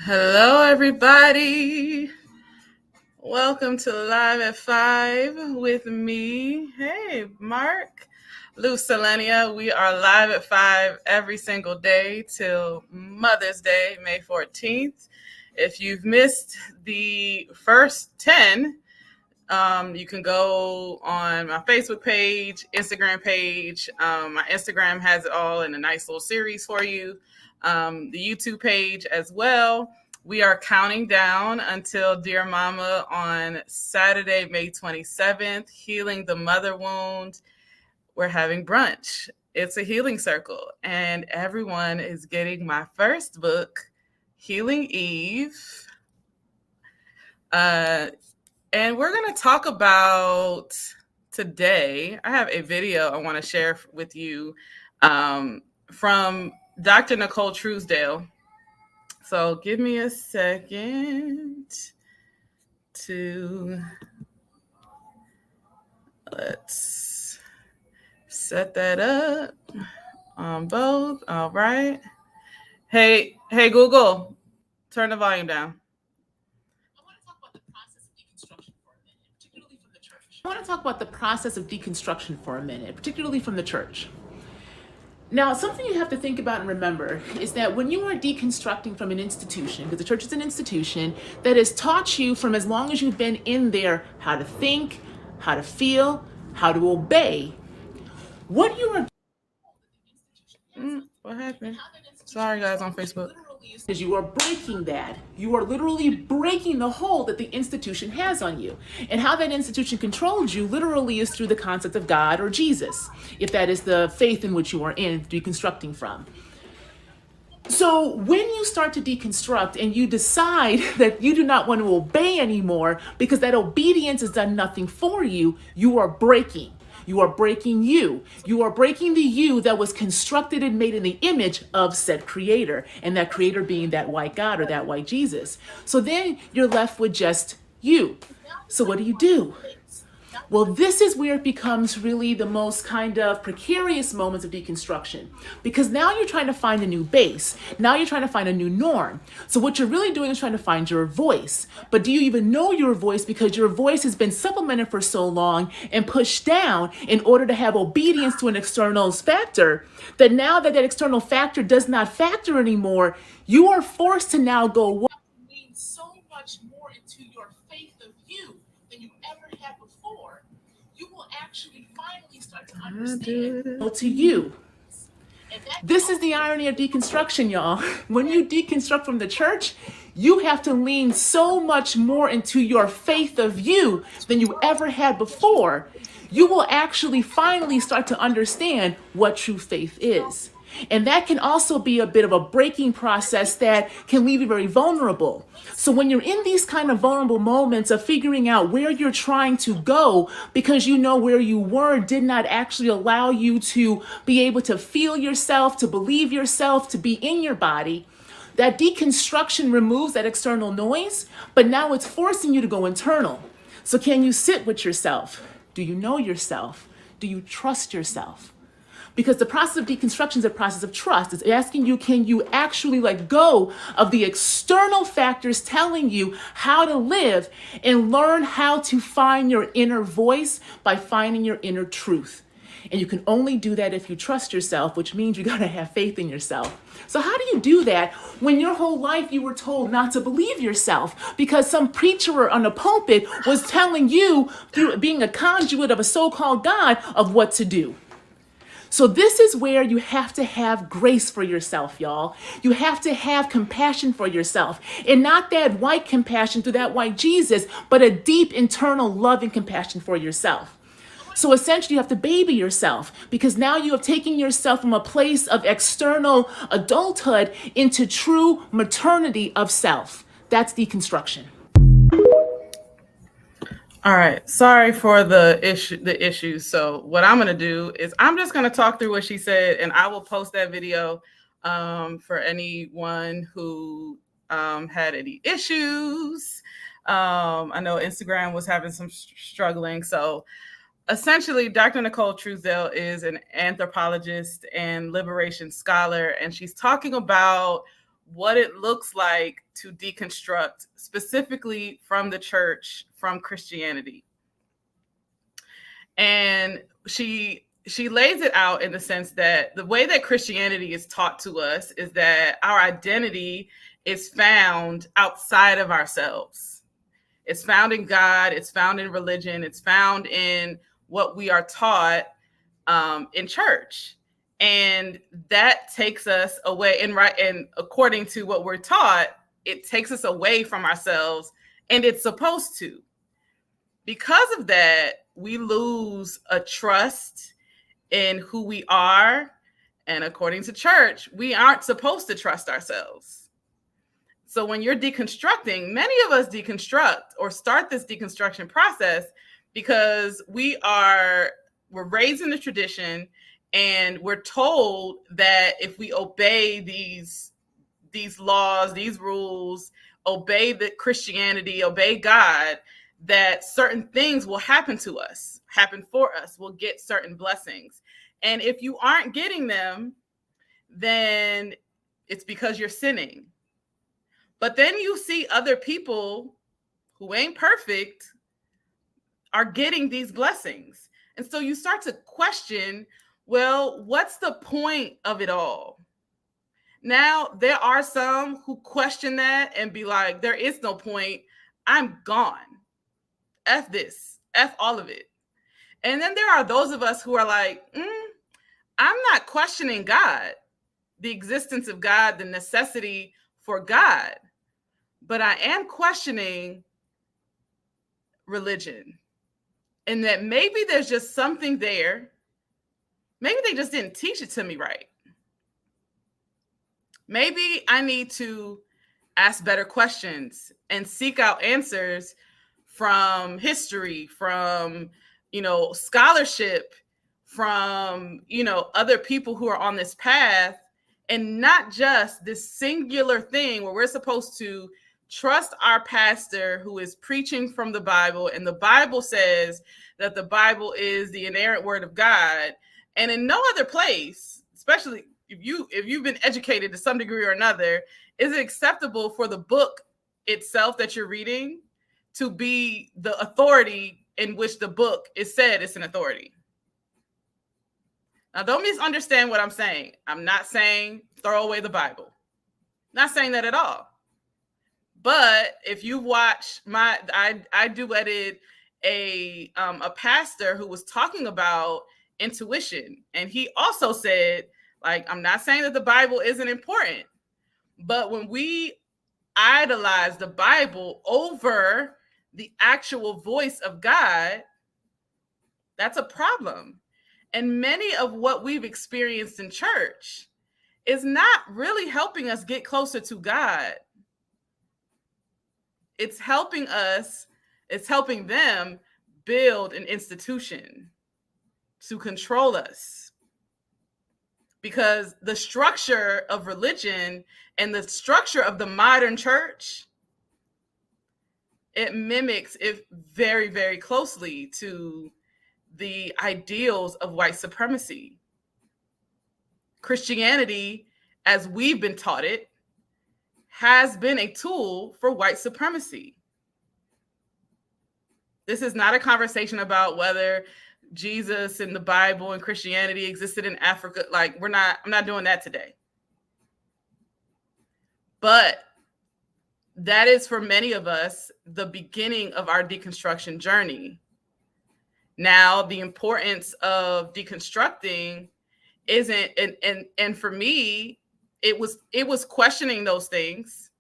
Hello, everybody. Welcome to Live at 5 with me. Hey, Mark. LuzCelenia. We are live at 5 every single day till Mother's Day, May 14th. If you've missed the first 10, you can go on my Facebook page, Instagram page. My Instagram has it all in a nice little series for you. The YouTube page as well. We are counting down until Dear Mama on Saturday, May 27th, Healing the Mother Wound. We're having brunch. It's a healing circle, and everyone is getting my first book, Healing Eve. And we're going to talk about today. I have a video I want to share with you from Dr. Nicole Truesdale. So give me a second to let's set that up on both. All right. Hey Google, turn the volume down. I want to talk about the process of deconstruction for a minute, particularly from the church. Now, something you have to think about and remember is that when you are deconstructing from an institution, because the church is an institution that has taught you from as long as you've been in there how to think, how to feel, how to obey, what you are what happened? Sorry, guys, on Facebook. Is you are breaking that. You are literally breaking the hold that the institution has on you. And how that institution controls you literally is through the concept of God or Jesus, if that is the faith in which you are in, deconstructing from. So when you start to deconstruct and you decide that you do not want to obey anymore because that obedience has done nothing for you, you are breaking. You are breaking you. You are breaking the you that was constructed and made in the image of said creator, and that creator being that white God or that white Jesus. So then you're left with just you. So what do? Well, this is where it becomes really the most kind of precarious moments of deconstruction, because now you're trying to find a new base. Now you're trying to find a new norm. So what you're really doing is trying to find your voice. But do you even know your voice? Because your voice has been supplemented for so long and pushed down in order to have obedience to an external factor, that now that external factor does not factor anymore, you are forced to now go, what means so much more into your faith of you than you ever had before. You will actually finally start to understand to you. This is the irony of deconstruction, y'all. When you deconstruct from the church, you have to lean so much more into your faith of you than you ever had before. You will actually finally start to understand what true faith is. And that can also be a bit of a breaking process that can leave you very vulnerable. So when you're in these kind of vulnerable moments of figuring out where you're trying to go, because you know where you were did not actually allow you to be able to feel yourself, to believe yourself, to be in your body, that deconstruction removes that external noise, but now it's forcing you to go internal. So can you sit with yourself? Do you know yourself? Do you trust yourself? Because the process of deconstruction is a process of trust. It's asking you, can you actually let go of the external factors telling you how to live and learn how to find your inner voice by finding your inner truth? And you can only do that if you trust yourself, which means you gotta have faith in yourself. So how do you do that when your whole life you were told not to believe yourself because some preacher on the pulpit was telling you, through being a conduit of a so-called God, of what to do? So this is where you have to have grace for yourself, y'all. You have to have compassion for yourself, and not that white compassion through that white Jesus, but a deep internal love and compassion for yourself. So essentially you have to baby yourself, because now you have taken yourself from a place of external adulthood into true maternity of self. That's deconstruction. All right. Sorry for the issues. So what I'm going to do is I'm just going to talk through what she said, and I will post that video for anyone who had any issues. I know Instagram was having some struggling. So essentially, Dr. Nicole Truesdale is an anthropologist and liberation scholar, and she's talking about what it looks like to deconstruct, specifically from the church, from Christianity. And she lays it out in the sense that the way that Christianity is taught to us is that our identity is found outside of ourselves. It's found in God, it's found in religion, it's found in what we are taught in church. And that takes us away, and according to what we're taught, it takes us away from ourselves, and it's supposed to. Because of that, we lose a trust in who we are. And according to church, we aren't supposed to trust ourselves. So when you're deconstructing, many of us deconstruct or start this deconstruction process because we're raised in the tradition, and we're told that if we obey these laws, these rules, obey the Christianity, obey God, that certain things will happen to us, happen for us. We'll get certain blessings. And if you aren't getting them, then it's because you're sinning. But then you see other people who ain't perfect are getting these blessings. And so you start to question, well, what's the point of it all? Now, there are some who question that and be like, there is no point. I'm gone. F this, F all of it. And then there are those of us who are like, I'm not questioning God, the existence of God, the necessity for God, but I am questioning religion. And that maybe there's just something there. Maybe they just didn't teach it to me right. Maybe I need to ask better questions and seek out answers from history, from, scholarship, from, other people who are on this path, and not just this singular thing where we're supposed to trust our pastor who is preaching from the Bible, and the Bible says that the Bible is the inerrant word of God. And in no other place, especially if you've been educated to some degree or another, is it acceptable for the book itself that you're reading to be the authority in which the book is said it's an authority. Now, don't misunderstand what I'm saying. I'm not saying throw away the Bible. Not saying that at all. But if you watch I duetted a pastor who was talking about intuition, and he also said, like, I'm not saying that the Bible isn't important, but when we idolize the Bible over the actual voice of God, that's a problem. And many of what we've experienced in church is not really helping us get closer to God. It's helping them build an institution to control us. Because the structure of religion and the structure of the modern church, it mimics it very, very closely to the ideals of white supremacy. Christianity, as we've been taught it, has been a tool for white supremacy. This is not a conversation about whether Jesus and the Bible and Christianity existed in Africa. Like, I'm not doing that today. But that is, for many of us, the beginning of our deconstruction journey. Now, the importance of deconstructing isn't, and for me, it was questioning those things.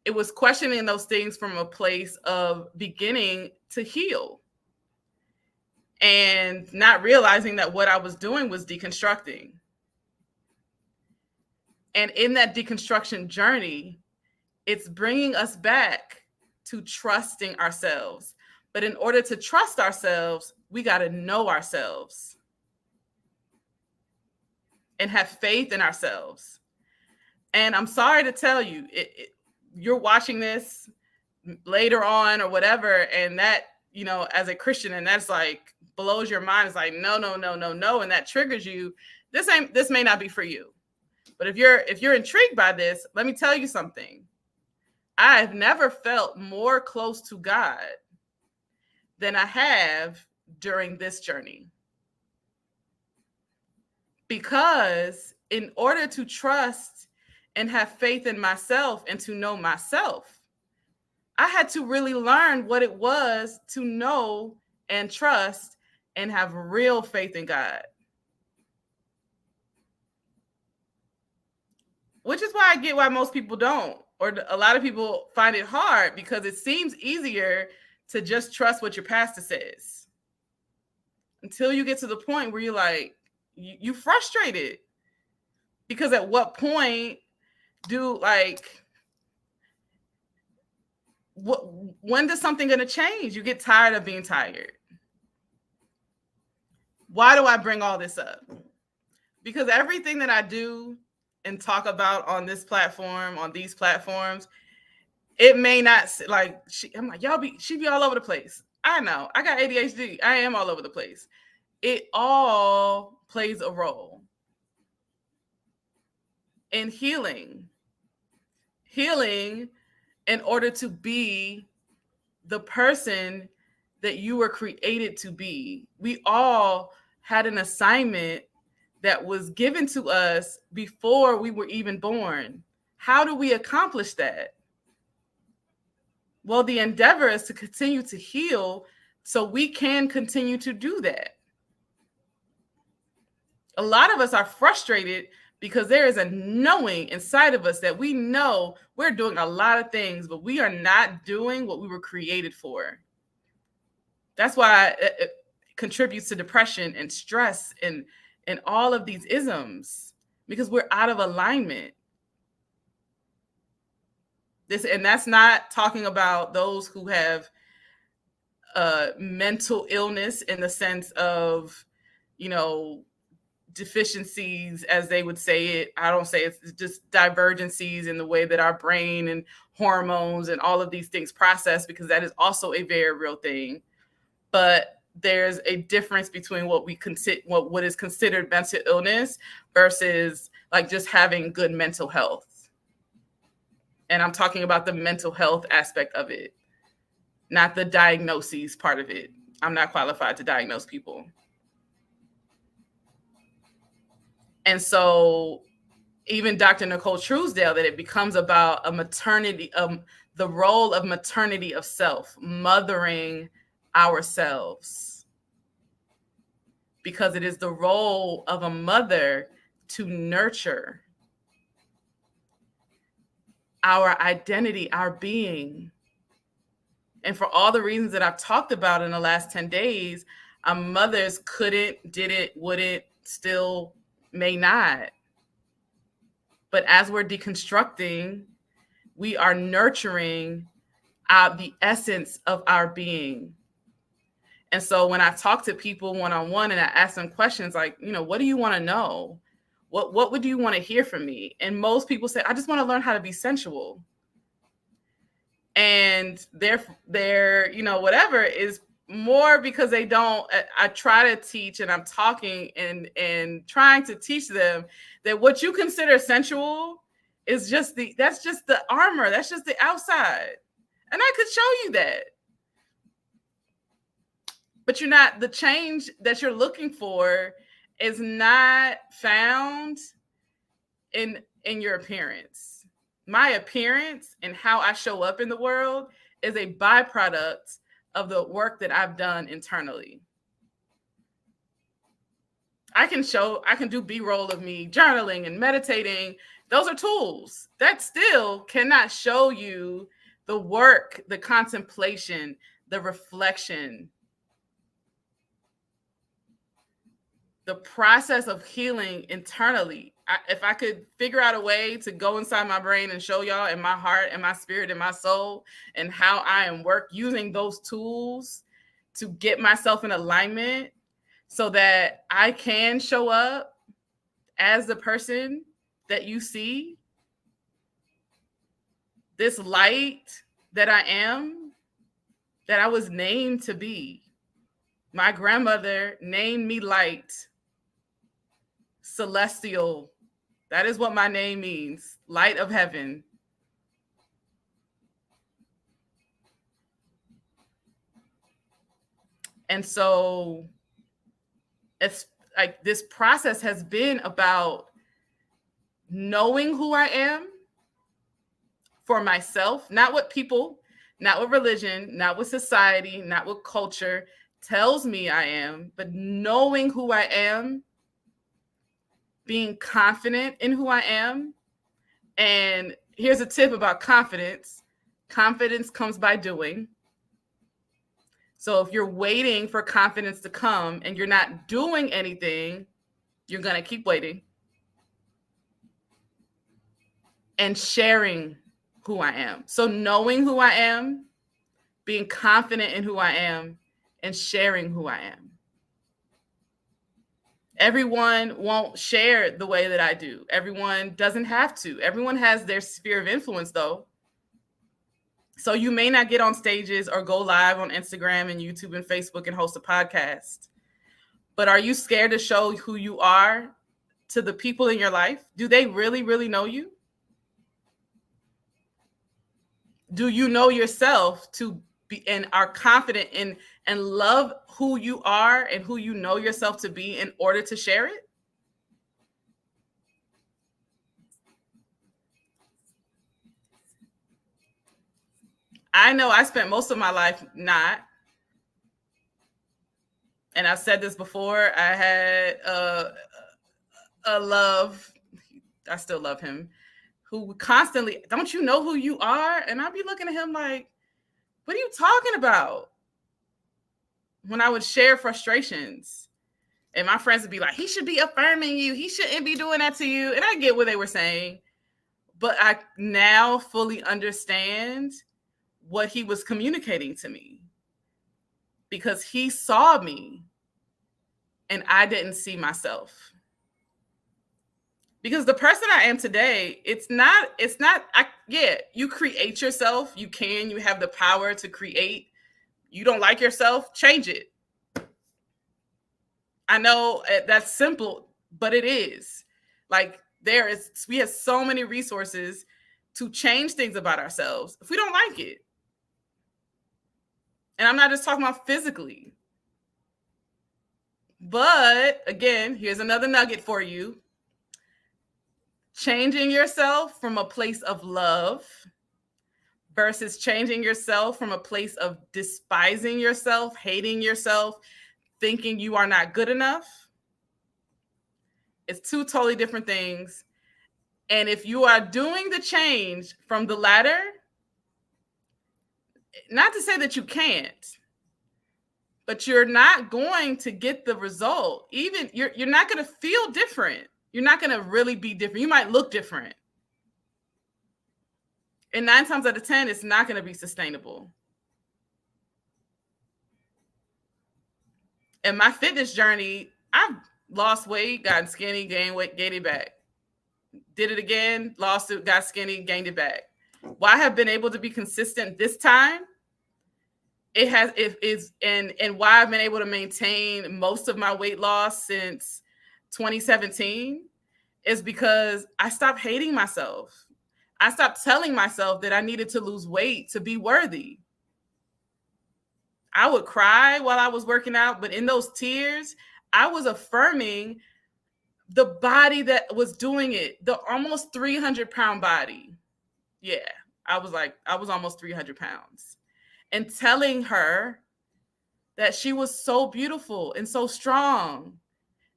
It was questioning those things from a place of beginning to heal, and not realizing that what I was doing was deconstructing. And in that deconstruction journey, it's bringing us back to trusting ourselves. But in order to trust ourselves, we got to know ourselves and have faith in ourselves. And I'm sorry to tell you, you're watching this later on or whatever, and that, as a Christian, and that's like blows your mind. It's like, no, and that triggers you. This may not be for you. But if you're intrigued by this, let me tell you something. I've never felt more close to God than I have during this journey. Because in order to trust and have faith in myself and to know myself, I had to really learn what it was to know and trust and have real faith in God. Which is why I get why most people don't, or a lot of people find it hard, because it seems easier to just trust what your pastor says until you get to the point where you're like, you frustrated. Because at what point do when does something gonna change? You get tired of being tired. Why do I bring all this up? Because everything that I do and talk about on this platform, on these platforms, it may not like I'm like, she be all over the place. I know. I got ADHD. I am all over the place. It all plays a role in healing. Healing in order to be the person that you were created to be. We all had an assignment that was given to us before we were even born. How do we accomplish that? Well, the endeavor is to continue to heal so we can continue to do that. A lot of us are frustrated because there is a knowing inside of us that we know we're doing a lot of things, but we are not doing what we were created for. That's why it contributes to depression and stress and all of these isms, because we're out of alignment. And that's not talking about those who have mental illness in the sense of, deficiencies, as they would say it. I don't say it's just divergencies in the way that our brain and hormones and all of these things process, because that is also a very real thing. But there's a difference between what is considered mental illness versus like just having good mental health. And I'm talking about the mental health aspect of it, not the diagnoses part of it. I'm not qualified to diagnose people. And so even Dr. Nicole Truesdale, that it becomes about a maternity, the role of maternity of self, mothering ourselves. Because it is the role of a mother to nurture our identity, our being. And for all the reasons that I've talked about in the last 10 days, our mothers couldn't, didn't, wouldn't, still may not. But as we're deconstructing, we are nurturing the essence of our being. And so when I talk to people one-on-one and I ask them questions like, what do you want to know? What would you want to hear from me? And most people say, I just want to learn how to be sensual. And their whatever is more because they don't. I try to teach, and I'm talking and trying to teach them that what you consider sensual is that's just the armor. That's just the outside. And I could show you that. But you're not, the change that you're looking for is not found in your appearance. My appearance and how I show up in the world is a byproduct of the work that I've done internally. I can do B-roll of me journaling and meditating. Those are tools. That still cannot show you the work, the contemplation, the reflection, the process of healing internally. If I could figure out a way to go inside my brain and show y'all, in my heart and my spirit and my soul, and how I am using those tools to get myself in alignment so that I can show up as the person that you see, this light that I am, that I was named to be. My grandmother named me light, celestial, That is what my name means, light of heaven. And so it's like this process has been about knowing who I am for myself, not what people, not what religion, not what society, not what culture tells me I am, but knowing who I am, being confident in who I am. And here's a tip about confidence: confidence comes by doing. So if you're waiting for confidence to come and you're not doing anything, you're going to keep waiting. And sharing who I am. So knowing who I am, being confident in who I am, and sharing who I am. Everyone won't share the way that I do. Everyone doesn't have to. Everyone has their sphere of influence, though. So you may not get on stages or go live on Instagram and YouTube and Facebook and host a podcast. But are you scared to show who you are to the people in your life? Do they really, really know you? Do you know yourself to be and are confident in and love who you are and who you know yourself to be in order to share it? I know I spent most of my life not. And I've said this before. I had a love, I still love him, who constantly, don't you know who you are? And I'd be looking at him like, what are you talking about? When I would share frustrations. And my friends would be like, he should be affirming you. He shouldn't be doing that to you. And I get what they were saying. But I now fully understand what he was communicating to me. Because he saw me and I didn't see myself. Because the person I am today, you create yourself. You have the power to create. You don't like yourself, change it. I know that's simple, but it is. Like we have so many resources to change things about ourselves if we don't like it. And I'm not just talking about physically. But again, here's another nugget for you. Changing yourself from a place of love versus changing yourself from a place of despising yourself, hating yourself, thinking you are not good enough. It's two totally different things. And if you are doing the change from the latter, not to say that you can't, but you're not going to get the result. Even you're not going to feel different. You're not going to really be different. You might look different. And 9 times out of 10, it's not going to be sustainable. In my fitness journey, I've lost weight, gotten skinny, gained weight, gained it back. Did it again, lost it, got skinny, gained it back. Why I have been able to be consistent this time, and why I've been able to maintain most of my weight loss since 2017 is because I stopped hating myself. I stopped telling myself that I needed to lose weight to be worthy. I would cry while I was working out, but in those tears, I was affirming the body that was doing it, the almost 300-pound body. Yeah, I was almost 300 pounds. And telling her that she was so beautiful and so strong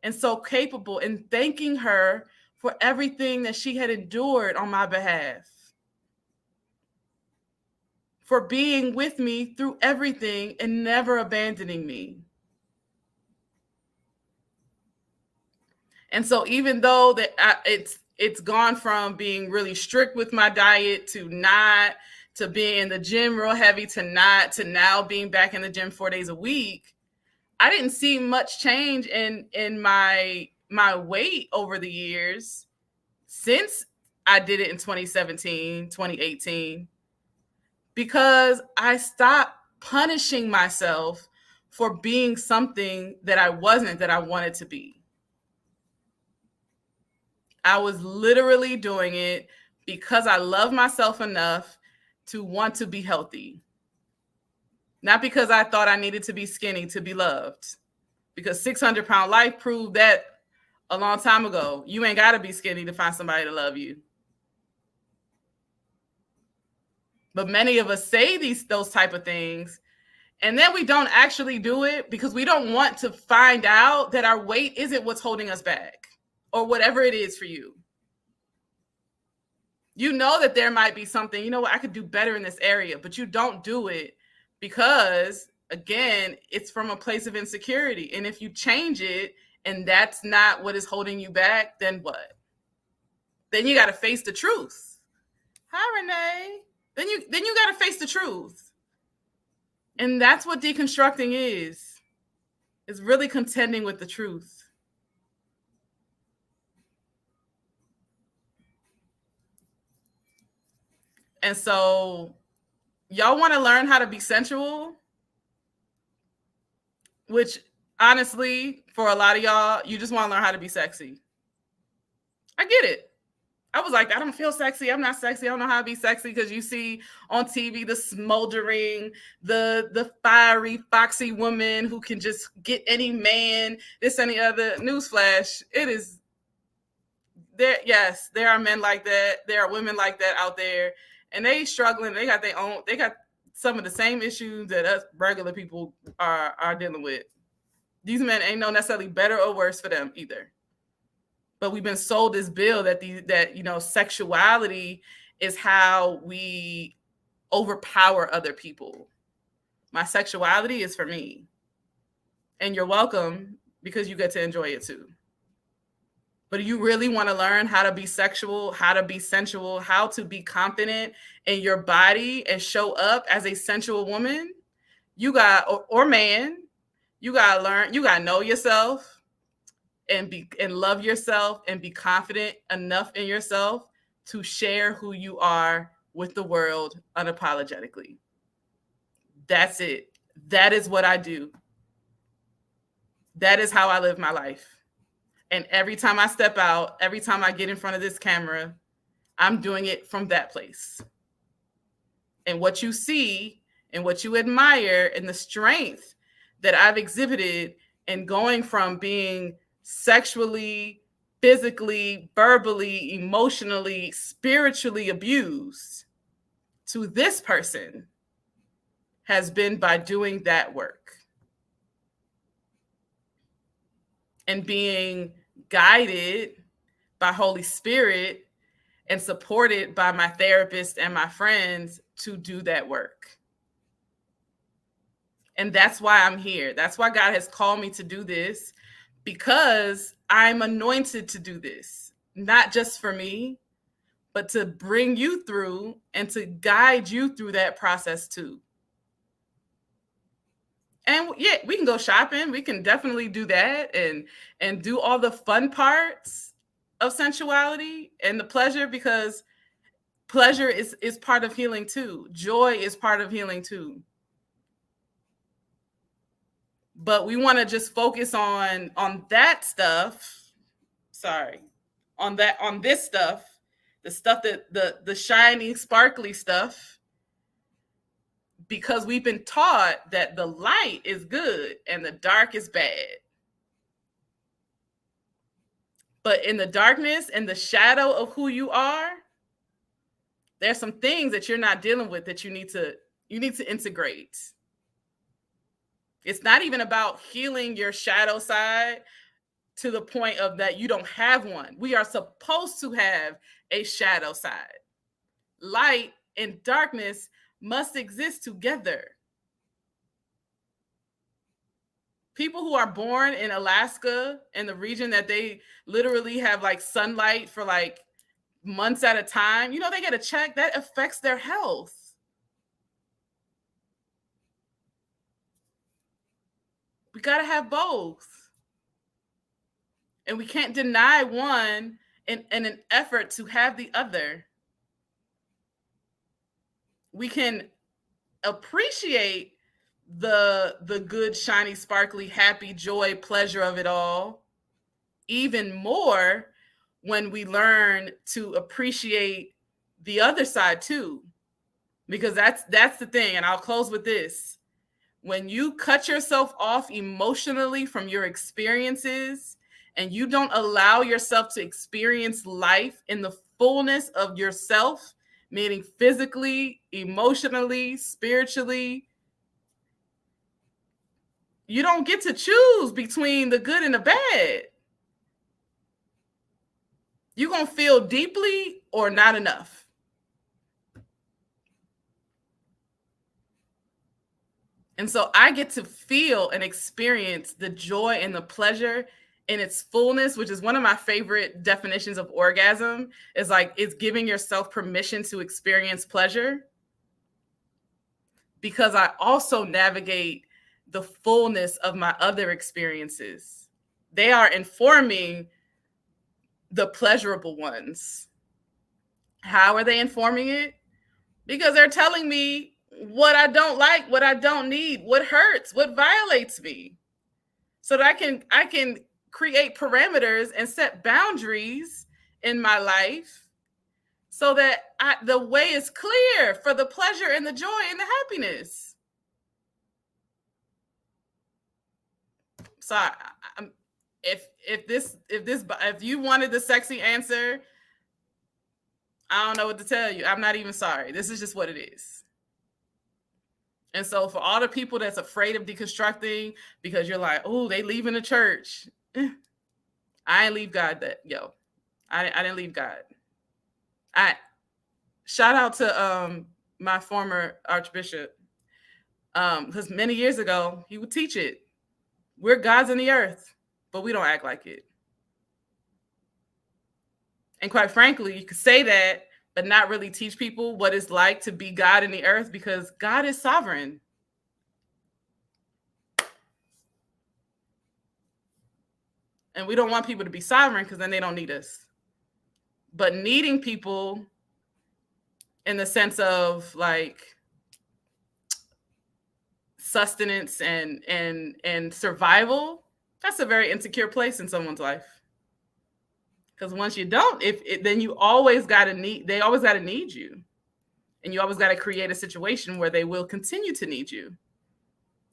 and so capable, and thanking her for everything that she had endured on my behalf, for being with me through everything and never abandoning me. And so even though it's gone from being really strict with my diet to being in the gym real heavy to now being back in the gym 4 days a week, I didn't see much change in my weight over the years since I did it in 2017, 2018, because I stopped punishing myself for being something that I wasn't, that I wanted to be. I was literally doing it because I love myself enough to want to be healthy. Not because I thought I needed to be skinny to be loved. Because 600-pound life proved that a long time ago. You ain't got to be skinny to find somebody to love you. But many of us say those type of things, and then we don't actually do it because we don't want to find out that our weight isn't what's holding us back, or whatever it is for you. You know that there might be something, you know what, I could do better in this area, but you don't do it because, again, it's from a place of insecurity. And if you change it and that's not what is holding you back, then what? Then you got to face the truth. Hi, Renee. Then you got to face the truth. And that's what deconstructing is. It's really contending with the truth. And so y'all want to learn how to be sensual, which honestly, for a lot of y'all, you just want to learn how to be sexy. I get it. I was like, I don't feel sexy. I'm not sexy. I don't know how to be sexy, because you see on TV the smoldering, the fiery, foxy woman who can just get any man, this, any other. Newsflash, it is there. Yes, there are men like that. There are women like that out there, and they struggling. They got their own. They got some of the same issues that us regular people are dealing with. These men ain't no necessarily better or worse for them either. But we've been sold this bill that sexuality is how we overpower other people. My sexuality is for me. And you're welcome, because you get to enjoy it too. But do you really want to learn how to be sexual, how to be sensual, how to be confident in your body and show up as a sensual woman? You got, or man, you got to learn, you got to know yourself and love yourself and be confident enough in yourself to share who you are with the world unapologetically. That's it. That is what I do. That is how I live my life. And every time I step out, every time I get in front of this camera, I'm doing it from that place. And what you see and what you admire and the strength that I've exhibited in going from being sexually, physically, verbally, emotionally, spiritually abused to this person has been by doing that work and being guided by Holy Spirit and supported by my therapist and my friends to do that work. And that's why I'm here. That's why God has called me to do this, because I'm anointed to do this, not just for me, but to bring you through and to guide you through that process too. And yeah, we can go shopping. We can definitely do that and do all the fun parts of sensuality and the pleasure, because pleasure is part of healing too. Joy is part of healing too. But we want to just focus on that stuff. Sorry. On this stuff, the stuff that the shiny, sparkly stuff, because we've been taught that the light is good and the dark is bad. But in the darkness and the shadow of who you are, there's some things that you're not dealing with that you need to integrate. It's not even about healing your shadow side to the point of that you don't have one. We are supposed to have a shadow side. Light and darkness must exist together. People who are born in Alaska, in the region that they literally have like sunlight for like months at a time, they get a check that affects their health. We got to have both. And we can't deny one in an effort to have the other. We can appreciate the good, shiny, sparkly, happy, joy, pleasure of it all even more when we learn to appreciate the other side too. Because that's the thing. And I'll close with this. When you cut yourself off emotionally from your experiences and you don't allow yourself to experience life in the fullness of yourself, meaning physically, emotionally, spiritually, you don't get to choose between the good and the bad. You're going to feel deeply or not enough. And so I get to feel and experience the joy and the pleasure in its fullness, which is one of my favorite definitions of orgasm, is like it's giving yourself permission to experience pleasure. Because I also navigate the fullness of my other experiences. They are informing the pleasurable ones. How are they informing it? Because they're telling me what I don't like, what I don't need, what hurts, what violates me. So that I can create parameters and set boundaries in my life so that the way is clear for the pleasure and the joy and the happiness. So if you wanted the sexy answer, I don't know what to tell you. I'm not even sorry. This is just what it is. And so for all the people that's afraid of deconstructing because you're like, oh, they leaving the church. I ain't leave God I didn't leave God. I shout out to my former archbishop. Because many years ago, he would teach it. We're gods in the earth, but we don't act like it. And quite frankly, you could say that, but not really teach people what it's like to be God in the earth, because God is sovereign. And we don't want people to be sovereign because then they don't need us. But needing people in the sense of like sustenance and survival, that's a very insecure place in someone's life. Because once you don't, then you always got to need, they always got to need you. And you always got to create a situation where they will continue to need you,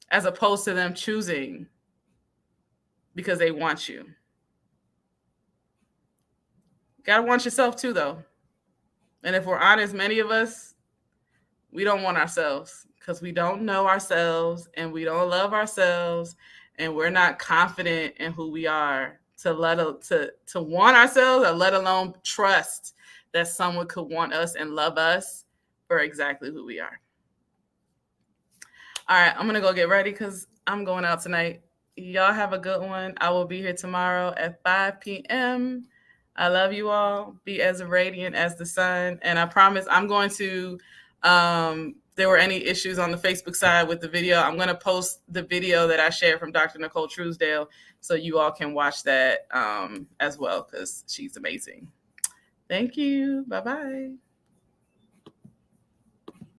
as opposed to them choosing because they want you. Got to want yourself too, though. And if we're honest, many of us, we don't want ourselves because we don't know ourselves and we don't love ourselves and we're not confident in who we are to want ourselves, or let alone trust that someone could want us and love us for exactly who we are. All right, I'm going to go get ready because I'm going out tonight. Y'all have a good one. I will be here tomorrow at 5 p.m. I love you all. Be as radiant as the sun. And I promise I'm going to, there were any issues on the Facebook side with the video, I'm going to post the video that I shared from Dr. Nicole Truesdale so you all can watch that as well, because she's amazing. Thank you. Bye-bye.